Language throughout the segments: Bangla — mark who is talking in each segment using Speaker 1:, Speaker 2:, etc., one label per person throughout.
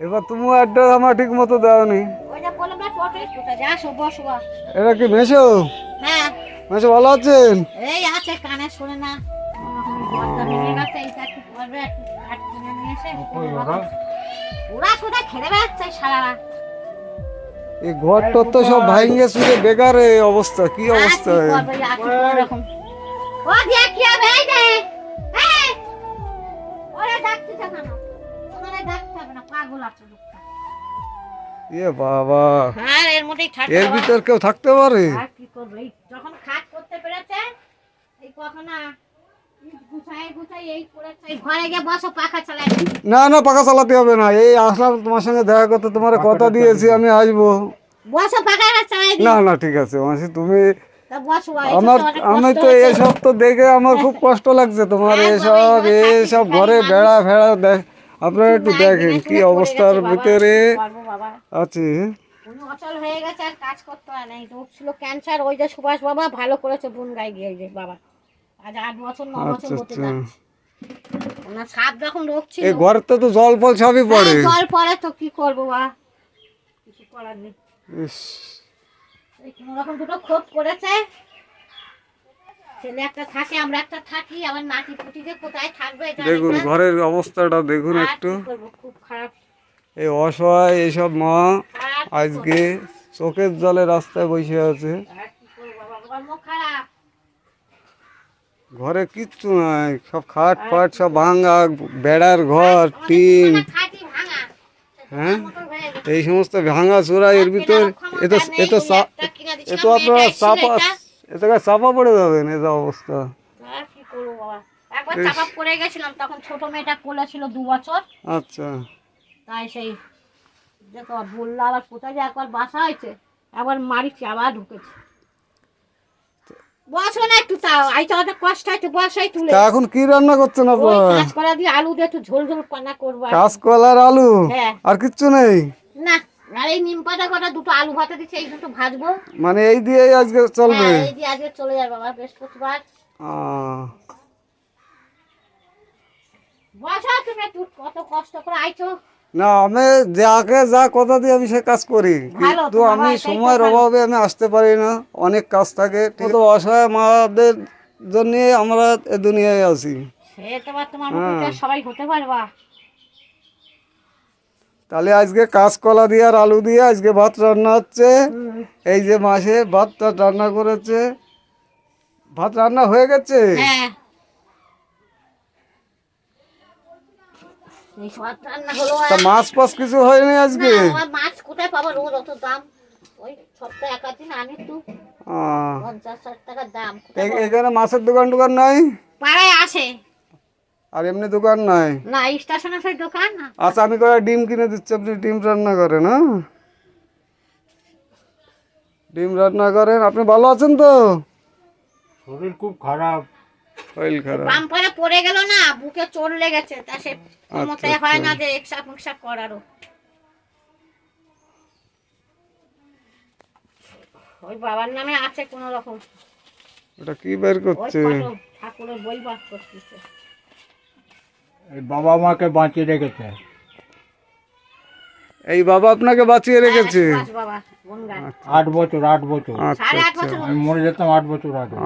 Speaker 1: এবার তুমি অ্যাড্রেস আমার ঠিক মতো দাওনি। এটা কি মেশো?
Speaker 2: হ্যাঁ
Speaker 1: মেশো ভালো আছেন?
Speaker 2: এই আছে কানে শুনে না বর্দা ভেঙে গেছে এইটা কি করবে একটু কাঠ কিনে নিয়ে এসে ওরা কোথা খেলে বেড়াচ্ছে সারা
Speaker 1: এই ঘরটা তো সব ভাঙে চুরে বেকার এই অবস্থা, কি অবস্থা?
Speaker 2: ও দিয়ে কি হবে এই যে এই ওরে ডাকতেছে কেন? ওরে ডাকতে হবে না, পাগল আছে লোকটা।
Speaker 1: এ বাবা,
Speaker 2: হ্যাঁ এর মধ্যেই থাকতে
Speaker 1: এর ভিতর কেউ থাকতে পারে?
Speaker 2: আর কি করবে এই যখন খাট করতে পেরেছে এই কখন না গুছাই গুছাই এই করেছে এই ঘরে গিয়ে বসো পাখা চালাই।
Speaker 1: না না, পাখা চালাতে হবে না, এই আসলাম তোমার সঙ্গে দেখা করতে, তোমার কথা দিয়েছি আমি আসবো।
Speaker 2: বসো পাখা চালাই দি।
Speaker 1: না না ঠিক আছে মাসি, তুমি
Speaker 2: তা বসো
Speaker 1: আমার, আমি তো এসব তো দেখে আমার খুব কষ্ট লাগছে তোমার এসব ঘরে বেড়া ফেড়া দেখ, আপনারা একটু দেখেন কি অবস্থার ভিতরে আছে।
Speaker 2: অচল হয়ে গেছে আর কাজ করতে হয় না, রোগ ছিল ক্যান্সার, ওই যে সুভাষ বাবা ভালো করেছে বোন গাই গিয়ে যে বাবা আজ 8 বছর 9 বছর হতে যাচ্ছে। ওনার সাত যখন রোগ ছিল
Speaker 1: এই ঘরতে তো জল ফল সবই পড়ে।
Speaker 2: জল পড়ে তো কি করবো বা কিছু করার নেই। এই কোনো রকম দুটো খোপ করেছে, ছেলে একটা থাকে আমরা একটা থাকি, আমার নাতি পুতি যে কোথায় থাকবে
Speaker 1: দেখুন ঘরের অবস্থাটা দেখুন একটু,
Speaker 2: খুব খারাপ।
Speaker 1: এই অসহায় এইসব মা আজকে চোখের জলে রাস্তায় বসে আছে, ঘরে কিচ্ছু নাই, সব খাট ফাট সব ভাঙা, বেড়ার ঘর টিন, হ্যাঁ এই সমস্ত ভাঙা চোরা, এর ভিতর এতো আপনারা চাপা পড়ে যাবেন, এটা অবস্থা।
Speaker 2: কি করবো বাবা, একবার চাপা পড়ে গেছিলাম, তখন ছোট মেয়েটা কোলে ছিল 2 বছর।
Speaker 1: আচ্ছা,
Speaker 2: তাই সেই দেখো বললো আবার কোথায় যে একবার বাসা হয়েছে, একবার মারিছি আবার ঢুকেছে। বসো না একটু, তাও আইতে অনেক কষ্ট হয়েছে, বসাই তুলে।
Speaker 1: এখন কি রান্না করছেন আপনারা?
Speaker 2: কাঁচকলা দিয়ে আলু দিয়ে একটু ঝোল ঝোল পানা করবো।
Speaker 1: কাঁচকলার আলু?
Speaker 2: হ্যাঁ।
Speaker 1: আর কিচ্ছু নেই?
Speaker 2: না, আর এই নিম পাতা কটা দুটো আলু ভাতে দিচ্ছে, এই দুটো ভাজবো।
Speaker 1: মানে এই দিয়ে আজকে চলবে?
Speaker 2: এই দিয়ে আজকে চলে যাবে বাবা, বৃহস্পতিবার। বসো তুমি একটু, কত কষ্ট করে আইছো।
Speaker 1: না আমি যাকে যা কথা দিই আমি সে কাজ করি, কিন্তু আমি সময়ের অভাবে আমি আসতে পারি না, অনেক কাজ থাকে, তো অসহায় মাদের জন্য আমরা এ দুনিয়ায় আছি।
Speaker 2: সবাই হতে পারবা।
Speaker 1: তাহলে আজকে কাঁচকলা দিয়ে আর আলু দিয়ে আজকে ভাত রান্না হচ্ছে। এই যে মাসে ভাতটা রান্না করেছে, ভাত রান্না হয়ে গেছে। মাছ ফাছ কিছু হয়নি আজকে?
Speaker 2: মাছ কোথায় পাবো, রোজ অত দাম, ওই সপ্তাহে একাদিন আনি তো 50-60 টাকা দাম।
Speaker 1: এখানে মাছের দোকান টোকান নাই?
Speaker 2: পাড়ায় আসে।
Speaker 1: আর এমনি দোকান নাই?
Speaker 2: না, স্টেশনে সেই দোকান।
Speaker 1: আচ্ছা আমি করে ডিম কিনে দিচ্ছি, আপনি ডিম রান্না করেন। হ্যাঁ ডিম রান্না করেন। আপনি ভালো আছেন তো?
Speaker 3: শরীর খুব খারাপ,
Speaker 1: শরীর খারাপ,
Speaker 2: বাম্পারে পড়ে গেল না, বুকে চোট লেগেছে, তা সে ক্ষমতা হয় না যে এক্সা করারও। ওই বাবার নামে আছে কোন রকম।
Speaker 1: এটা কি বের করছে?
Speaker 2: ঠাকুরের বই বার করতেছে।
Speaker 3: এই বাবা মাকে বাঁচিয়ে রেখেছে,
Speaker 1: এই বাবা আপনাকে বাঁচিয়ে রেখেছে?
Speaker 3: 8 বছর। আমি মরে যেতাম 8 বছর আগে।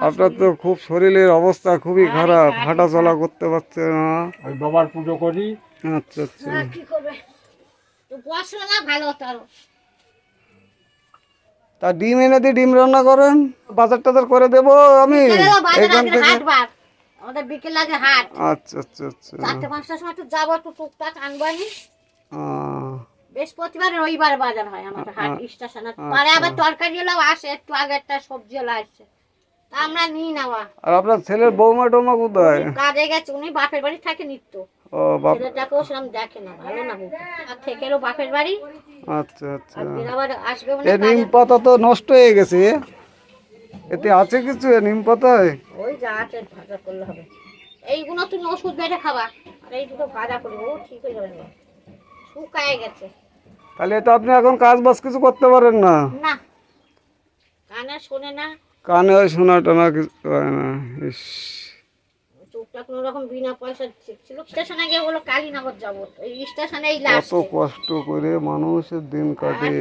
Speaker 1: আপনার তো খুব শরীরের অবস্থা খুবই খারাপ, হাঁটা চলা করতে পারছে না।
Speaker 3: ওই বাবার পুজো করি।
Speaker 1: আচ্ছা আচ্ছা, তা ডিম এনে দিয়ে ডিম রান্না করেন, বাজার টাজার করে দেবো আমি এখান থেকে।
Speaker 2: আমাদের বিকেল লাগে হাট।
Speaker 1: আচ্ছা আচ্ছা আচ্ছা,
Speaker 2: 4-5টার সময় তো যাবো, একটু টুকটাক আনবানি। বৃহস্পতিবার রবিবার বাজার হয় আমাদের হাট স্টেশনে। পরে আবার তরকারি এলাও আসে, একটু আগে একটা সবজি এলা আসছে, তা আমরা নিই নেওয়া।
Speaker 1: আর আপনার ছেলের বৌমা টৌমা কোথায়?
Speaker 2: কাজে গেছে, উনি বাপের বাড়ি থাকে নিত্য।
Speaker 1: ও বাপ,
Speaker 2: ছেলেটাকেও সেরকম দেখে না, ভালো না বউ, আর থেকেও বাপের বাড়ি।
Speaker 1: আচ্ছা আচ্ছা,
Speaker 2: আবার আসবে
Speaker 1: এই নিম পাতা তো নষ্ট হয়ে গেছে, এতে আছে কিছু নিম পাতায়?
Speaker 2: ওই যা আছে ভাজা করলে হবে। এইগুলো তুমি ওষুধ বেটে খাবা, আর এই দুটো ভাজা করবে, ও ঠিক হয়ে যাবে, শুকায় গেছে।
Speaker 1: তাহলে তো আপনি এখন কাজ বাজ কিছু করতে পারেন না?
Speaker 2: না, কানে শোনে না,
Speaker 1: কানে শোনা টানা কিছু হয় না। ইস,
Speaker 2: চোখটা একটা কোনো রকম বিনা পয়সা ছিল। স্টেশনে গিয়ে বলো কালীনগর যাবো, এই স্টেশনে এই
Speaker 1: কত
Speaker 2: লাস্ট
Speaker 1: কষ্ট করে মানুষের দিন কাটে,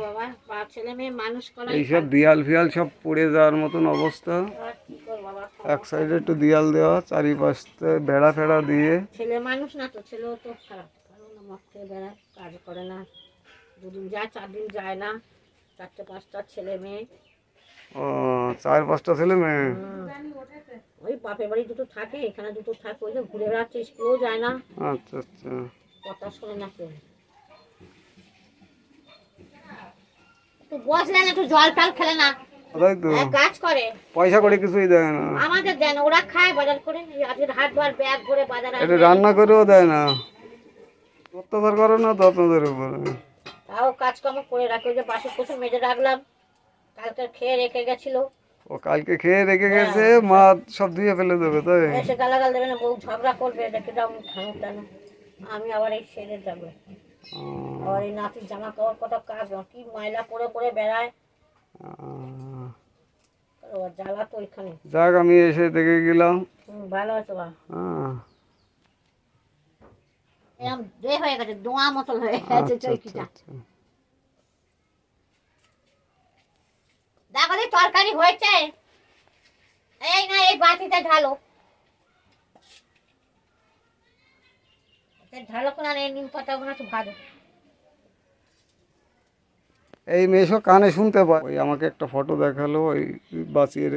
Speaker 2: বাবা, ছেলে মেয়ে মানুষ করা
Speaker 1: এইসব দিয়াল ফিয়াল সব পড়ে যাওয়ার মতন অবস্থা।
Speaker 2: আর কি কর বাবা,
Speaker 1: এক সাইডে একটু দিয়াল দেওয়া, চারিপাশে বেড়া ফেড়া দিয়ে।
Speaker 2: ছেলে মানুষ না তো, ছেলেও তো খারাপ, কারণ মদ খেয়ে বেড়ায়, কাজ করে না, 2 দিন যায় 4 দিন যায় না, 4টে 5টা ছেলে মেয়ে।
Speaker 1: ও 4-5টা ছেলে মেয়ে।
Speaker 2: ওই বাপের বাড়ি দুটো থাকে, এখানে দুটো থাকে, ওই যে ঘুরে বেড়াচ্ছে, স্কুলেও যায় না,
Speaker 1: আচ্ছা আচ্ছা,
Speaker 2: কথা শোনে না কেউ। একটু বসলে না, একটু জল টল খেলে না,
Speaker 1: তাই তো,
Speaker 2: কাজ করে,
Speaker 1: পয়সা করে কিছুই দেয় না।
Speaker 2: আমাদের দেন, ওরা খায় বাজার করে, আজকে হাটবার ব্যাগ ভরে বাজার
Speaker 1: এটা
Speaker 2: আনবে।
Speaker 1: রান্না করেও দেয় না। অত্যাচার করে না তো আপনাদের উপরে?
Speaker 2: তাও কাজকর্ম করে রাখে, ওই যে বাসি কুসুম মেজে রাখলাম, কালকে খেয়ে রেখে গেছিল,
Speaker 1: ও কালকে খেয়ে রেখে গেছে, মা সব ধুয়ে ফেলে দেবে তাই?
Speaker 2: এসে গালাগাল দেবে না, বউ ঝগড়া করবে, দেখে দাও খানো টানো, আমি আবার এই সেরে যাবো। আর এই নাতির জামা কাপড় কত কাজ, কি ময়লা পরে পরে বেড়ায়, ওর জ্বালা তো ওইখানে।
Speaker 1: যাক, আমি এসে দেখে গেলাম।
Speaker 2: ভালো আছে বা,
Speaker 1: হ্যাঁ,
Speaker 2: এরকম হয়ে গেছে, দোয়া মতন হয়ে গেছে
Speaker 1: আচ্ছা আচ্ছা
Speaker 2: চৌকিটা।
Speaker 1: আচ্ছা।
Speaker 2: দেখো দি তরকারি হয়েছে, এই না এই বাটিতে ঢালো, ঢালো কোন এই নিম পাতা গুলো একটু ভাজো।
Speaker 1: এই মেয়েসব কানে শুনতে পায়। ওই আমাকে একটা ফটো দেখালো, ওই বাঁচিয়ে